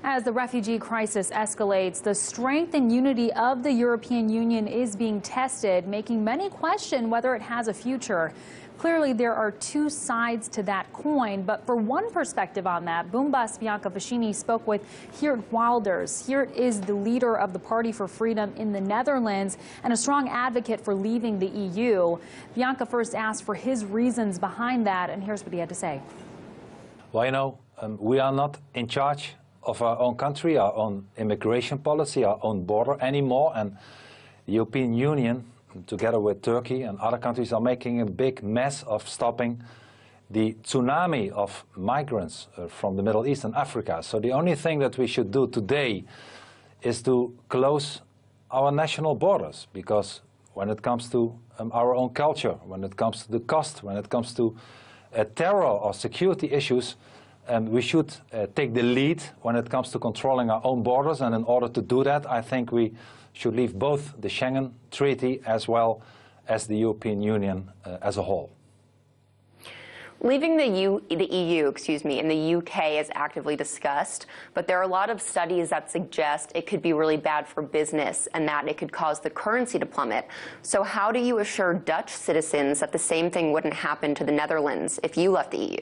As the refugee crisis escalates, the strength and unity of the European Union is being tested, making many question whether it has a future. Clearly, there are two sides to that coin, but for one perspective on that, Boomba's Bianca Fashini spoke with Geert Wilders. Geert is the leader of the Party for Freedom in the Netherlands and a strong advocate for leaving the EU. Bianca first asked for his reasons behind that, and here's what he had to say. Well, we are not in charge of our own country, our own immigration policy, our own border anymore, and the European Union, together with Turkey and other countries, are making a big mess of stopping the tsunami of migrants from the Middle East and Africa. So the only thing that we should do today is to close our national borders, because when it comes to our own culture, when it comes to the cost, when it comes to terror or security issues, we should take the lead when it comes to controlling our own borders, and in order to do that, I think we should leave both the Schengen Treaty as well as the European Union as a whole. Leaving the EU, in the UK is actively discussed, but there are a lot of studies that suggest it could be really bad for business and that it could cause the currency to plummet. So how do you assure Dutch citizens that the same thing wouldn't happen to the Netherlands if you left the EU?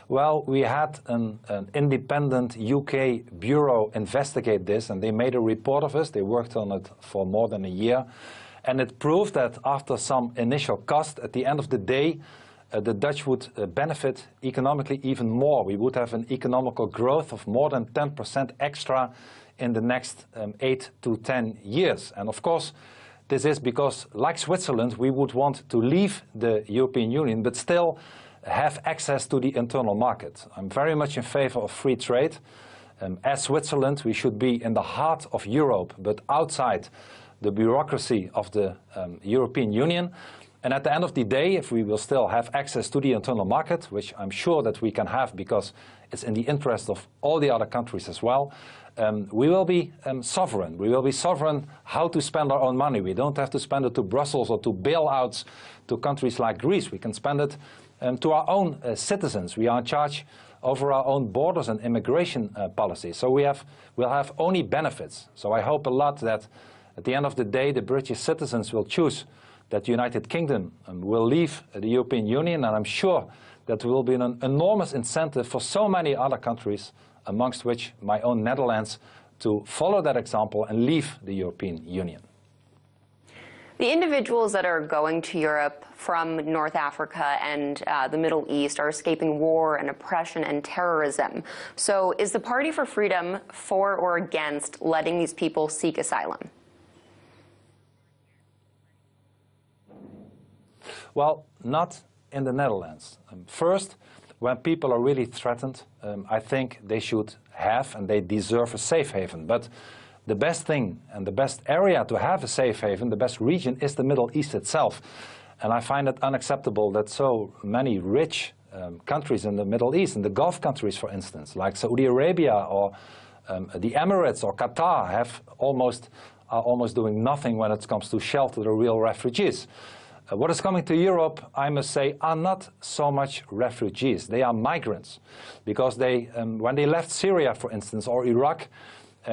Well, we had an independent UK bureau investigate this, and they made a report of us. They worked on it for more than a year. And it proved that after some initial cost, at the end of the day, the Dutch would benefit economically even more. We would have an economical growth of more than 10% extra in the next 8 to 10 years. And of course, this is because, like Switzerland, we would want to leave the European Union, but still have access to the internal market. I'm very much in favor of free trade. As Switzerland, we should be in the heart of Europe, but outside the bureaucracy of the European Union. And at the end of the day, if we will still have access to the internal market, which I'm sure that we can have because it's in the interest of all the other countries as well, we will be sovereign. We will be sovereign how to spend our own money. We don't have to spend it to Brussels or to bailouts to countries like Greece. We can spend it to our own citizens. We are in charge over our own borders and immigration policy. So we'll have only benefits. So I hope a lot that at the end of the day, the British citizens will choose that the United Kingdom will leave the European Union, and I'm sure that there will be an enormous incentive for so many other countries, amongst which my own Netherlands, to follow that example and leave the European Union. The individuals that are going to Europe from North Africa and the Middle East are escaping war and oppression and terrorism. So is the Party for Freedom for or against letting these people seek asylum? Well, not in the Netherlands. First, when people are really threatened, I think they should have and they deserve a safe haven. But the best thing and the best area to have a safe haven, the best region, is the Middle East itself. And I find it unacceptable that so many rich countries in the Middle East, in the Gulf countries, for instance, like Saudi Arabia or the Emirates or Qatar, are almost doing nothing when it comes to shelter the real refugees. What is coming to Europe, I must say, are not so much refugees. They are migrants, because they, when they left Syria, for instance, or Iraq,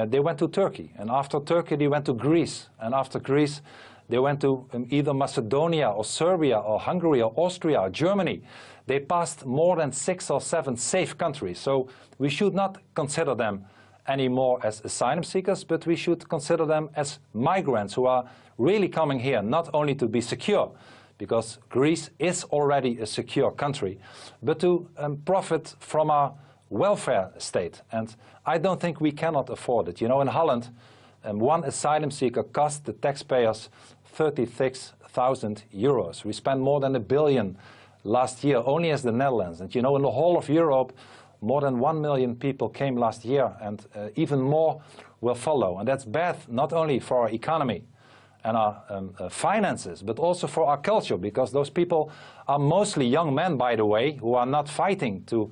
they went to Turkey, and after Turkey they went to Greece, and after Greece they went to either Macedonia or Serbia or Hungary or Austria or Germany. They passed more than 6 or 7 safe countries, so we should not consider them anymore as asylum seekers, but we should consider them as migrants who are really coming here not only to be secure, because Greece is already a secure country, but to profit from our welfare state. And I don't think we cannot afford it. You know, in Holland, one asylum seeker cost the taxpayers 36,000 euros. We spent more than $1 billion last year only as the Netherlands. And you know, in the whole of Europe, more than 1 million people came last year, and even more will follow. And that's bad not only for our economy and our finances, but also for our culture, because those people are mostly young men, by the way, who are not fighting to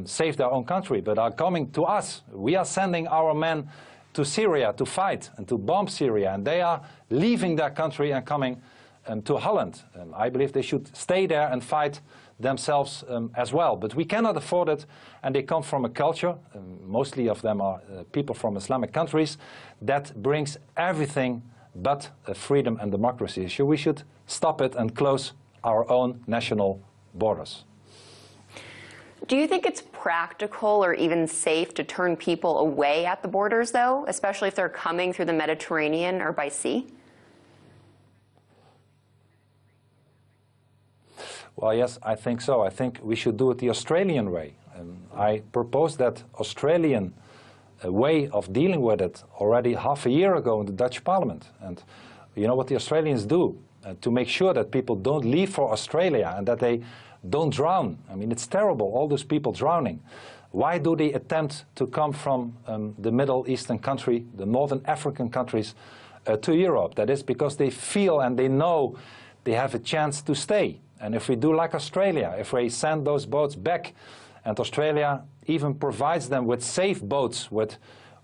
save their own country, but are coming to us. We are sending our men to Syria to fight and to bomb Syria, and they are leaving their country and coming to Holland. I believe they should stay there and fight themselves as well. But we cannot afford it, and they come from a culture, mostly of them are people from Islamic countries, that brings everything but freedom and democracy. So we should stop it and close our own national borders. Do you think it's practical or even safe to turn people away at the borders, though, especially if they're coming through the Mediterranean or by sea? Well, yes, I think so. I think we should do it the Australian way. I proposed that Australian way of dealing with it already half a year ago in the Dutch Parliament. And you know what the Australians do to make sure that people don't leave for Australia and that they don't drown. I mean, it's terrible, all those people drowning. Why do they attempt to come from the Middle Eastern country, the Northern African countries, to Europe? That is because they feel and they know they have a chance to stay. And if we do like Australia, if we send those boats back, and Australia even provides them with safe boats, with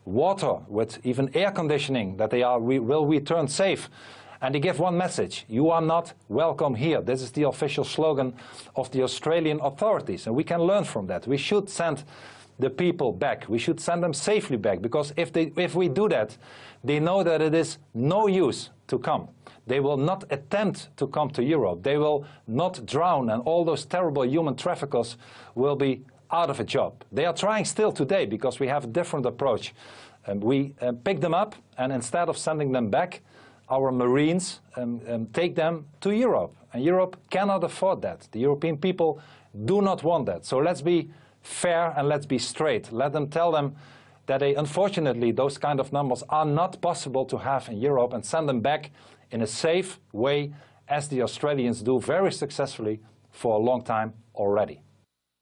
water, with even air conditioning, that they will return safe. And they give one message: you are not welcome here. This is the official slogan of the Australian authorities, and we can learn from that. We should send the people back. We should send them safely back, because if we do that, they know that it is no use to come. They will not attempt to come to Europe. They will not drown, and all those terrible human traffickers will be out of a job. They are trying still today, because we have a different approach. We pick them up, and instead of sending them back, our Marines take them to Europe. And Europe cannot afford that. The European people do not want that. So let's be fair and let's be straight. Let them tell them that unfortunately, those kind of numbers are not possible to have in Europe, and send them back in a safe way, as the Australians do very successfully for a long time already.